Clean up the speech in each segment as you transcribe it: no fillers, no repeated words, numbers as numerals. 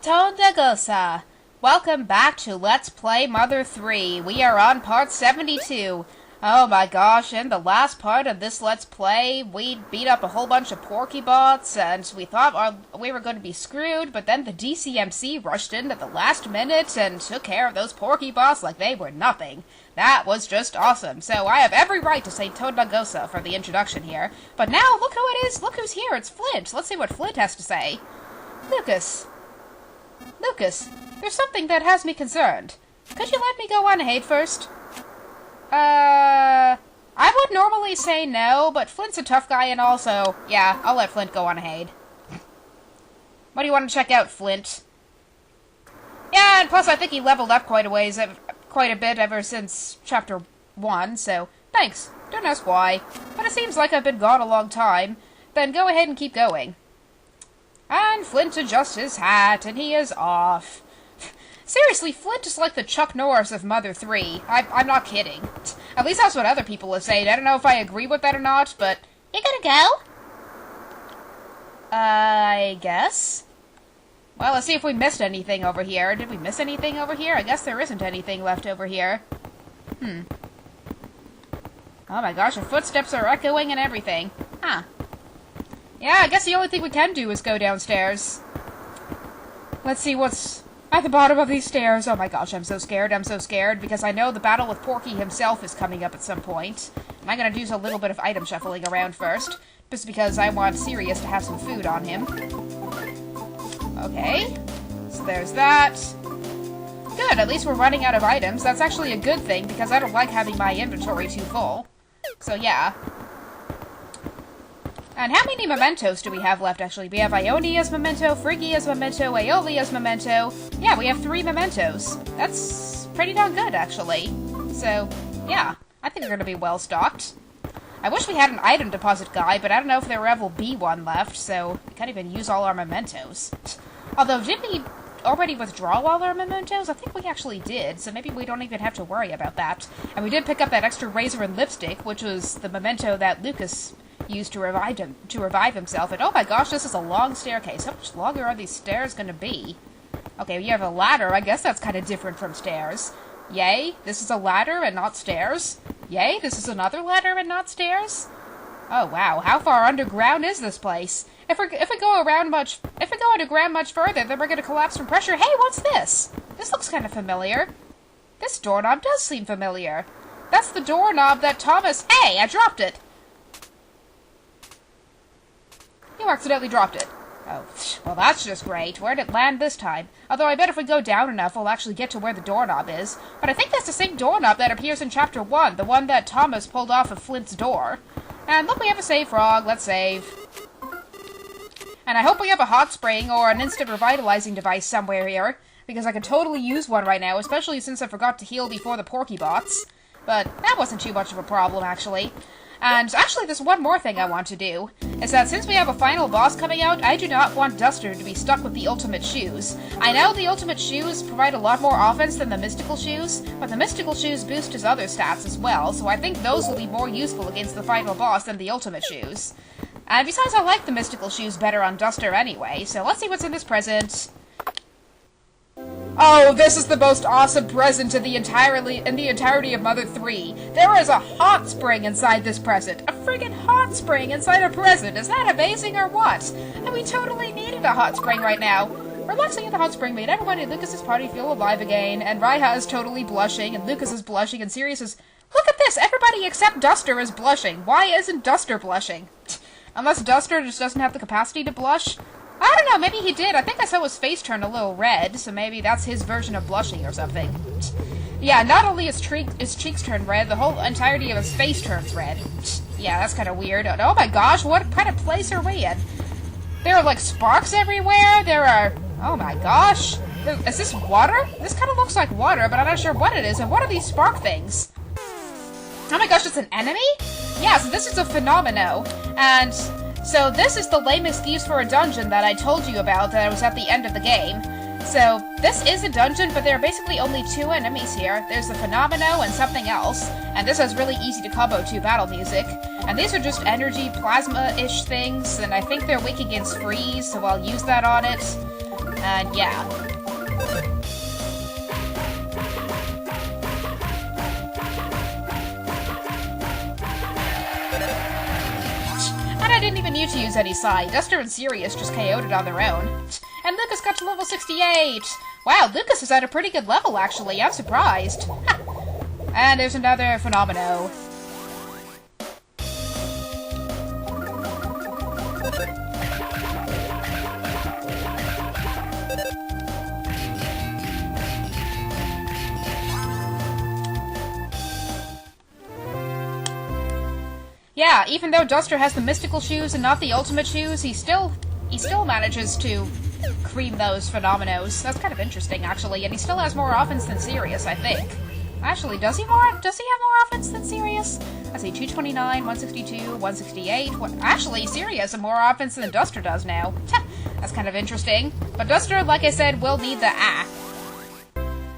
Tondagosa! Welcome back to Let's Play Mother 3. We are on part 72. Oh my gosh, in the last part of this Let's Play, we beat up a whole bunch of Porky bots, and we thought we were going to be screwed, but then the DCMC rushed in at the last minute and took care of those Porky bots like they were nothing. That was just awesome. So I have every right to say Tondagosa for the introduction here. But now, look who it is! Look who's here! It's Flint! Let's see what Flint has to say. Lucas, there's something that has me concerned. Could you let me go on ahead first? I would normally say no, but Flint's a tough guy and also, yeah, I'll let Flint go on ahead. What do you want to check out, Flint? Yeah, and plus I think he leveled up quite a bit ever since Chapter 1, so thanks. Don't ask why. But it seems like I've been gone a long time. Then go ahead and keep going. And Flint adjusts his hat, and he is off. Seriously, Flint is like the Chuck Norris of Mother 3. I'm not kidding. At least that's what other people are saying. I don't know if I agree with that or not, but... You gonna go? I guess? Well, let's see if we missed anything over here. Did we miss anything over here? I guess there isn't anything left over here. Oh my gosh, our footsteps are echoing and everything. Huh. Yeah, I guess the only thing we can do is go downstairs. Let's see what's at the bottom of these stairs. Oh my gosh, I'm so scared, because I know the battle with Porky himself is coming up at some point. And I'm gonna do a little bit of item shuffling around first, just because I want Sirius to have some food on him. Okay, so there's that. Good, at least we're running out of items. That's actually a good thing, because I don't like having my inventory too full. So yeah. And how many mementos do we have left, actually? We have Ionia's memento, Phrygia's memento, Aeolia's memento. Yeah, we have 3 mementos. That's pretty darn good, actually. So, yeah, I think we're going to be well stocked. I wish we had an item deposit guy, but I don't know if there ever will be one left, so we can't even use all our mementos. Although, did we already withdraw all our mementos? I think we actually did, so maybe we don't even have to worry about that. And we did pick up that extra razor and lipstick, which was the memento that Lucas used to revive himself. And oh my gosh, this is a long staircase. How much longer are these stairs gonna be? Okay, we have a ladder. I guess that's kind of different from stairs. Yay, this is a ladder and not stairs. Yay, this is another ladder and not stairs. Oh wow, how far underground is this place? If we go underground much further, then we're gonna collapse from pressure. Hey, what's this? This looks kind of familiar. This doorknob does seem familiar. That's the doorknob that Thomas... Hey, I dropped it! You accidentally dropped it. Oh, well that's just great. Where'd it land this time? Although I bet if we go down enough, we'll actually get to where the doorknob is. But I think that's the same doorknob that appears in Chapter 1, the one that Thomas pulled off of Flint's door. And look, we have a save frog. Let's save. And I hope we have a hot spring or an instant revitalizing device somewhere here, because I could totally use one right now, especially since I forgot to heal before the Porky bots. But that wasn't too much of a problem, actually. And actually, there's one more thing I want to do, is that since we have a final boss coming out, I do not want Duster to be stuck with the ultimate shoes. I know the ultimate shoes provide a lot more offense than the mystical shoes, but the mystical shoes boost his other stats as well, so I think those will be more useful against the final boss than the ultimate shoes. And besides, I like the mystical shoes better on Duster anyway, so let's see what's in this present. Oh, this is the most awesome present in the entirety of Mother 3. There is a hot spring inside this present. A friggin' hot spring inside a present. Is that amazing or what? And we totally needed a hot spring right now. Relaxing in the hot spring made everyone in Lucas's party feel alive again, and Raiha is totally blushing, and Lucas is blushing, and Sirius is... Look at this! Everybody except Duster is blushing. Why isn't Duster blushing? Unless Duster just doesn't have the capacity to blush? I don't know, maybe he did. I think I saw his face turn a little red, so maybe that's his version of blushing or something. Yeah, not only his cheeks turn red, the whole entirety of his face turns red. Yeah, that's kind of weird. Oh my gosh, what kind of place are we in? There are, like, sparks everywhere. There are... Oh my gosh. Is this water? This kind of looks like water, but I'm not sure what it is. And what are these spark things? Oh my gosh, it's an enemy? Yeah, so this is a Fenomeno. And... So this is the lame excuse for a dungeon that I told you about that was at the end of the game. So this is a dungeon, but there are basically only 2 enemies here. There's the Fenomeno and something else, and this has really easy to combo to battle music. And these are just energy plasma-ish things, and I think they're weak against freeze, so I'll use that on it. And yeah. And I didn't even need to use any Psy. Duster and Sirius just KO'd it on their own. And Lucas got to level 68! Wow, Lucas is at a pretty good level, actually. I'm surprised. And there's another Fenomeno. Yeah, even though Duster has the mystical shoes and not the ultimate shoes, he still manages to cream those Phenomenos. That's kind of interesting, actually, and he still has more offense than Sirius, I think. Actually, does he have more offense than Sirius? Let's see, 229, 162, 168. Actually, Sirius has more offense than Duster does now. That's kind of interesting. But Duster, like I said, will need the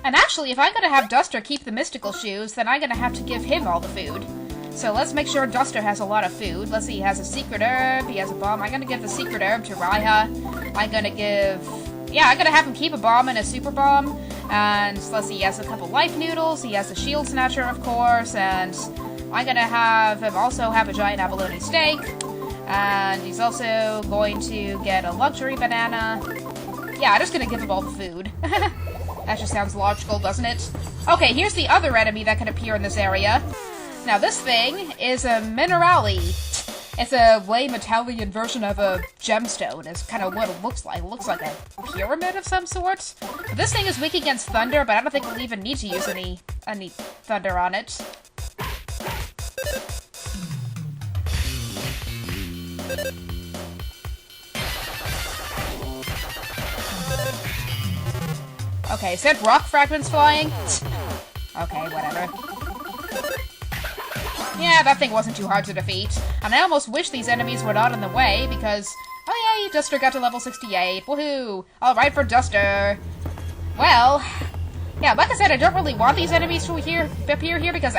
And actually, if I'm gonna have Duster keep the mystical shoes, then I'm gonna have to give him all the food. So let's make sure Duster has a lot of food. Let's see, he has a secret herb, he has a bomb. I'm gonna give the secret herb to Raiha. I'm gonna have him keep a bomb and a super bomb. And let's see, he has a couple life noodles, he has a shield snatcher, of course, and I'm gonna have him also have a giant abalone steak. And he's also going to get a luxury banana. Yeah, I'm just gonna give him all the food. That just sounds logical, doesn't it? Okay, here's the other enemy that can appear in this area. Now, this thing is a Minerali. It's a lame Italian version of a gemstone, is kind of what it looks like. It looks like a pyramid of some sort. But this thing is weak against thunder, but I don't think we'll even need to use any thunder on it. Okay, is that rock fragments flying? Okay, whatever. Yeah, that thing wasn't too hard to defeat. And I almost wish these enemies were not in the way, because... Oh yay, Duster got to level 68. Woohoo! Alright for Duster. Well... Yeah, like I said, I don't really want these enemies to appear here, because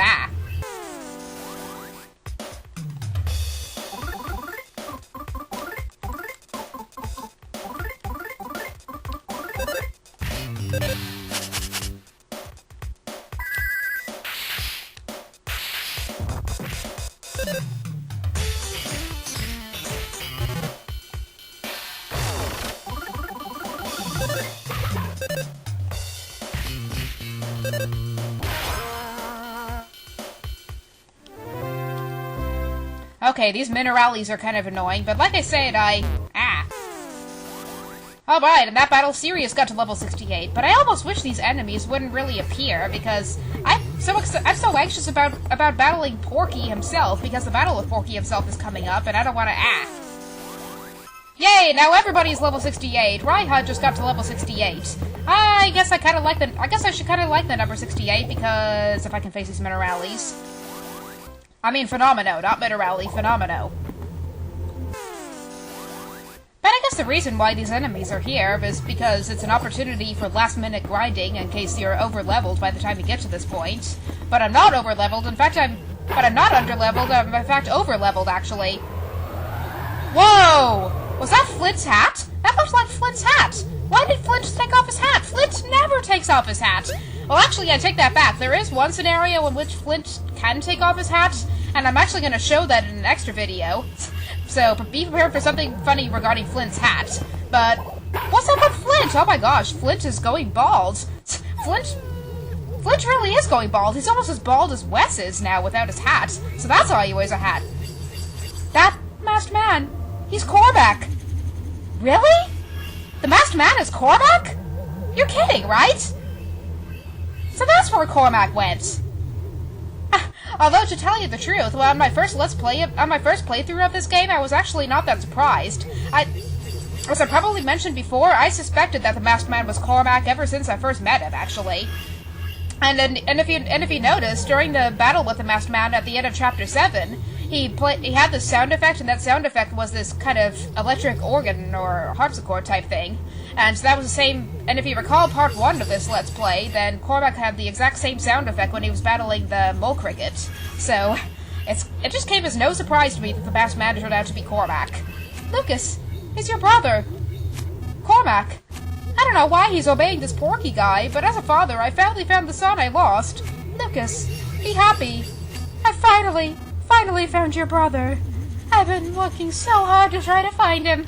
Okay, these Mineralis are kind of annoying, but like I said, Alright, in that battle, Sirius got to level 68, but I almost wish these enemies wouldn't really appear, because I'm so anxious about battling Porky himself, because the battle with Porky himself is coming up, and I don't want to Yay, now everybody's level 68. Raiha just got to level 68. I guess I should kind of like the number 68, because if I can face these Mineralis. I mean Fenomeno, not Minerali, Fenomeno. But I guess the reason why these enemies are here is because it's an opportunity for last-minute grinding in case you're over-leveled by the time you get to this point. But I'm not over-leveled. In fact, I'm not under-leveled. I'm, in fact, over-leveled, actually. Whoa! Was that Flint's hat? That looked like Flint's hat. Why did Flint take off his hat? Flint never takes off his hat. Well, actually, I take that back. There is one scenario in which Flint can take off his hat, and I'm actually going to show that in an extra video. So, be prepared for something funny regarding Flint's hat. But, what's up with Flint? Oh my gosh, Flint is going bald. Flint really is going bald. He's almost as bald as Wes is now without his hat. So that's why he wears a hat. That masked man, he's Cormac. Really? The masked man is Cormac? You're kidding, right? So that's where Cormac went. Although, to tell you the truth, well, on my first playthrough of this game, I was actually not that surprised. As I probably mentioned before, I suspected that the Masked Man was Cormac ever since I first met him, actually. And if you noticed, during the battle with the Masked Man at the end of Chapter 7, he had this sound effect, and that sound effect was this kind of electric organ or harpsichord type thing. And so that was the same, and if you recall part 1 of this Let's Play, then Cormac had the exact same sound effect when he was battling the Mole Cricket. So, it just came as no surprise to me that the Masked Man turned out to be Cormac. Lucas, he's your brother. Cormac. I don't know why he's obeying this Porky guy, but as a father, I finally found the son I lost. Lucas, be happy. I finally found your brother. I've been working so hard to try to find him.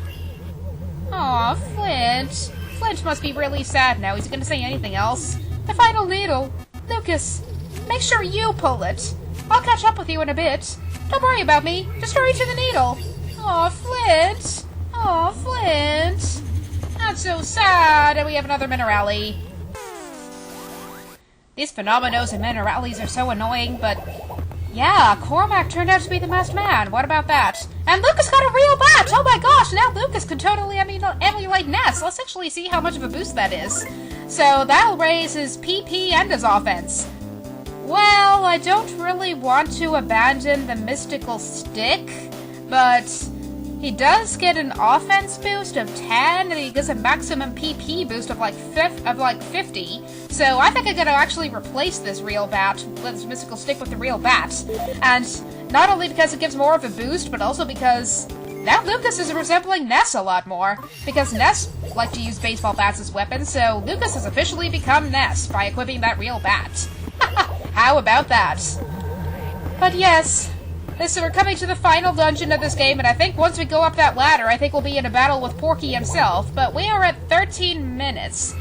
Aw, Flint. Flint must be really sad now. Is he gonna say anything else? The final needle. Lucas, make sure you pull it. I'll catch up with you in a bit. Don't worry about me. Just hurry to the needle. Aw, Flint. Aw, Flint. That's so sad. And we have another Minerali. These Fenomenos and Mineralis are so annoying, but... yeah, Cormac turned out to be the masked man. What about that? And Lucas got a real bat! Oh my gosh, now Lucas can totally emulate Ness. Let's actually see how much of a boost that is. So that'll raise his PP and his offense. Well, I don't really want to abandon the mystical stick, but he does get an offense boost of 10, and he gets a maximum PP boost of like 50. So I think I'm gonna actually replace this real bat, this mystical stick, with the real bat. And not only because it gives more of a boost, but also because now Lucas is resembling Ness a lot more. Because Ness liked to use baseball bats as weapons, so Lucas has officially become Ness by equipping that real bat. How about that? But yes, we're coming to the final dungeon of this game, and I think once we go up that ladder, I think we'll be in a battle with Porky himself. But we are at 13 minutes.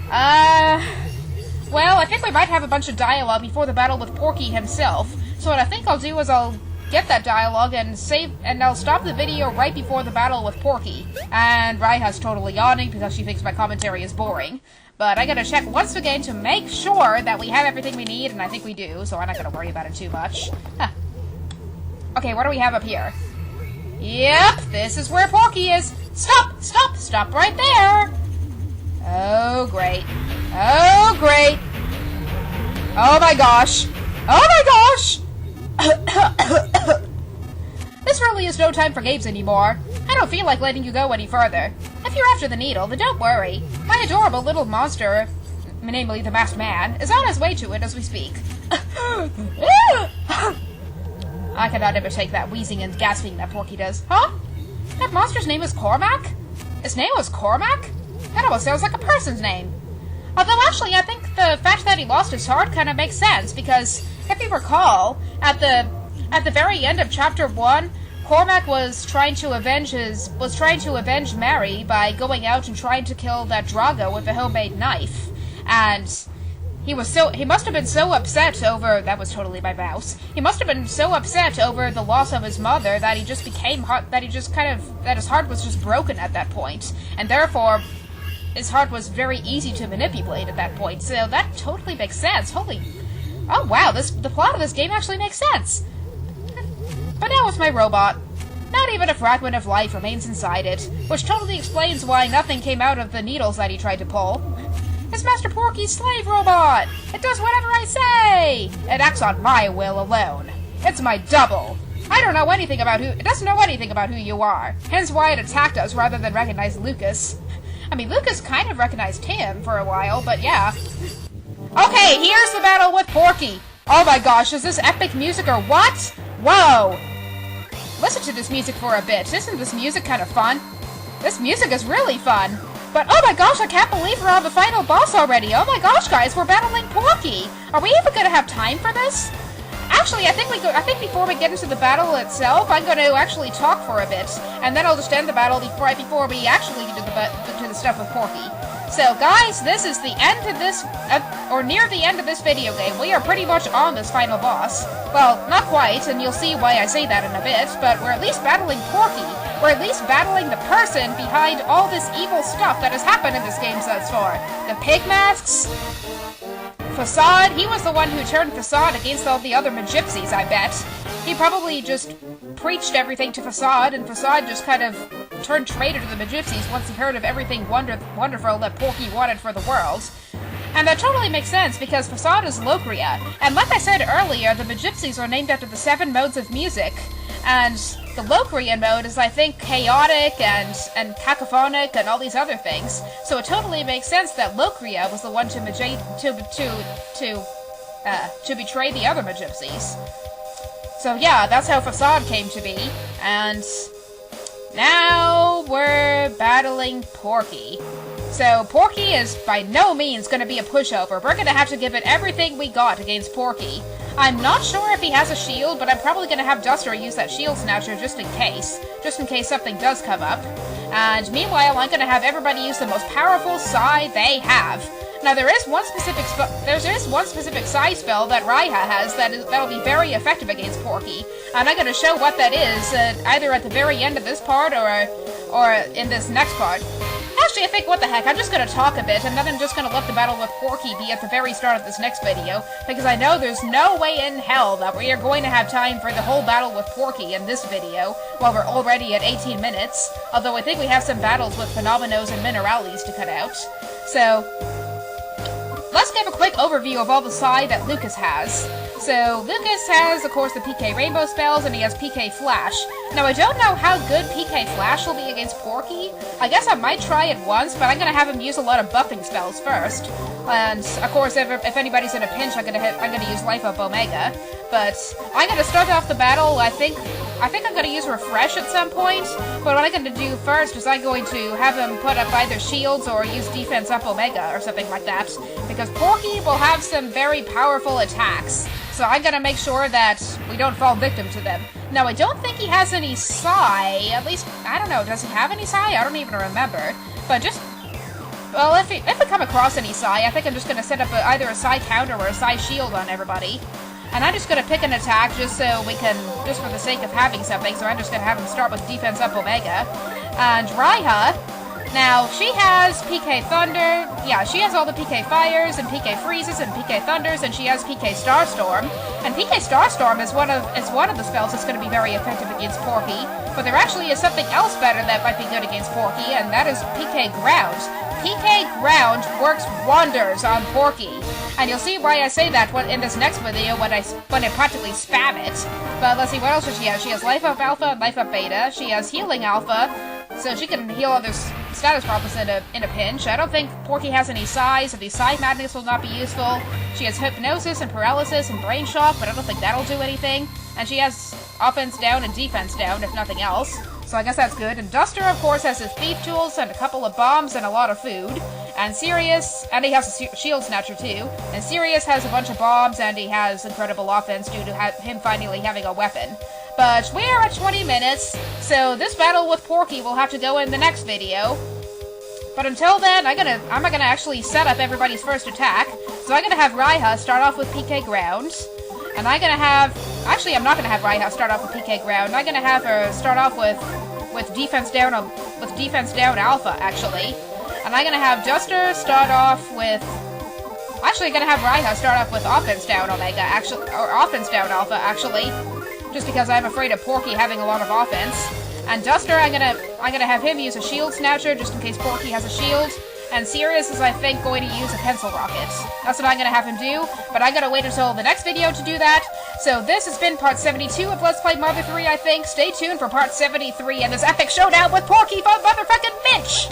Well, I think we might have a bunch of dialogue before the battle with Porky himself. So what I think I'll do is I'll get that dialogue and I'll stop the video right before the battle with Porky. And Raiha's totally yawning because she thinks my commentary is boring. But I gotta check once again to make sure that we have everything we need, and I think we do, so I'm not gonna worry about it too much. Huh. Okay, what do we have up here? Yep, this is where Porky is. Stop right there. Oh, great. Oh, great. Oh my gosh. This really is no time for games anymore. I don't feel like letting you go any further. If you're after the needle, then don't worry. My adorable little monster, namely the masked man, is on his way to it as we speak. I cannot imitate that wheezing and gasping that Porky does. Huh? That monster's name is Cormac? His name was Cormac? That almost sounds like a person's name. Although actually, I think the fact that he lost his heart kind of makes sense, because if you recall, at the very end of Chapter 1, Cormac was trying to avenge Mary by going out and trying to kill that Drago with a homemade knife. And he must have been so upset over, that was totally my mouse. He must have been so upset over the loss of his mother that his heart was just broken at that point. And therefore, his heart was very easy to manipulate at that point. So that totally makes sense. Oh wow, the plot of this game actually makes sense. But now it's my robot. Not even a fragment of life remains inside it, which totally explains why nothing came out of the needles that he tried to pull. It's Master Porky's slave robot! It does whatever I say! It acts on my will alone. It's my double. It doesn't know anything about who you are, hence why it attacked us rather than recognize Lucas. I mean, Lucas kind of recognized him for a while, but yeah. Okay, here's the battle with Porky. Oh my gosh, is this epic music or what? Whoa! Listen to this music for a bit. Isn't this music kind of fun? This music is really fun. But oh my gosh, I can't believe we're on the final boss already. Oh my gosh, guys, we're battling Porky. Are we even gonna have time for this? Actually, I think before we get into the battle itself, I'm going to actually talk for a bit, and then I'll just end the battle right before we actually do the stuff with Porky. So, guys, this is the end of this, or near the end of this video game. We are pretty much on this final boss. Well, not quite, and you'll see why I say that in a bit, but we're at least battling Porky. We're at least battling the person behind all this evil stuff that has happened in this game thus far. The pig masks, Facade, he was the one who turned Facade against all the other Magypsies, I bet. He probably just preached everything to Facade, and Facade just kind of turned traitor to the Magypsies once he heard of everything wonderful that Porky wanted for the world. And that totally makes sense, because Facade is Locria, and like I said earlier, the Magypsies are named after the 7 modes of music, and the Locrian mode is, I think, chaotic and cacophonic and all these other things. So it totally makes sense that Locria was the one to betray the other Magypsies. So yeah, that's how Facade came to be. And now we're battling Porky. So Porky is by no means going to be a pushover. We're going to have to give it everything we got against Porky. I'm not sure if he has a shield, but I'm probably going to have Duster use that shield snatcher just in case something does come up. And meanwhile, I'm going to have everybody use the most powerful Psy they have. Now, there is one specific Psy spell that Raiha has that'll be very effective against Porky, and I'm going to show what that is either at the very end of this part or in this next part. Actually, I think, what the heck, I'm just going to talk a bit, and then I'm just going to let the battle with Porky be at the very start of this next video, because I know there's no way in hell that we are going to have time for the whole battle with Porky in this video, while we're already at 18 minutes, although I think we have some battles with Fenomenos and Mineralis to cut out. So, let's give a quick overview of all the Psy that Lucas has. So, Lucas has, of course, the PK Rainbow spells, and he has PK Flash. Now, I don't know how good PK Flash will be against Porky. I guess I might try it once, but I'm gonna have him use a lot of buffing spells first. And, of course, if anybody's in a pinch, I'm gonna use Life Up Omega. But, I'm gonna start off the battle, I think I'm gonna use Refresh at some point, but what I'm gonna do first is I'm going to have him put up either shields or use Defense Up Omega or something like that, because Porky will have some very powerful attacks, so I'm gonna make sure that we don't fall victim to them. Now, I don't think he has any Psy, at least, I don't know, does he have any Psy? I don't even remember, but just, well, if we come across any Psy, I think I'm just gonna set up either a Psy counter or a Psy shield on everybody. And I'm just going to pick an attack just so we can, just for the sake of having something, so I'm just going to have him start with Defense Up Omega. And Raiha, now, she has PK Thunder, yeah, she has all the PK Fires, and PK Freezes, and PK Thunders, and she has PK Starstorm. And PK Starstorm is one of the spells that's going to be very effective against Porky, but there actually is something else better that might be good against Porky, and that is PK Ground. PK Ground works wonders on Porky. And you'll see why I say that in this next video when I practically spam it. But let's see, what else does she have? She has Life Up Alpha and Life Up Beta. She has Healing Alpha, so she can heal other status problems in a pinch. I don't think Porky has any Psy, so the Psy Madness will not be useful. She has Hypnosis and Paralysis and Brain Shock, but I don't think that'll do anything. And she has Offense down and Defense down, if nothing else. So I guess that's good. And Duster, of course, has his Thief Tools and a couple of bombs and a lot of food. And Sirius, and he has a Shield Snatcher too. And Sirius has a bunch of bombs, and he has incredible offense due to him finally having a weapon. But we're at 20 minutes, so this battle with Porky will have to go in the next video. But until then, I'm gonna actually set up everybody's first attack. So I'm gonna have Raiha start off with PK Ground. And I'm gonna have... Actually, I'm not gonna have Raiha start off with PK Ground. I'm gonna have her start off with Defense Down Alpha, actually. And I'm gonna have Duster start off with... Actually, I'm gonna have Raiha start off with Offense Down Omega, actually, or Offense Down Alpha, actually. Just because I'm afraid of Porky having a lot of offense. And Duster, I'm gonna have him use a Shield Snatcher, just in case Porky has a shield. And Sirius is, I think, going to use a Pencil Rocket. That's what I'm gonna have him do, but I'm gonna wait until the next video to do that. So this has been part 72 of Let's Play Mother 3, I think. Stay tuned for part 73 and this epic showdown with Porky from motherfucking Finch!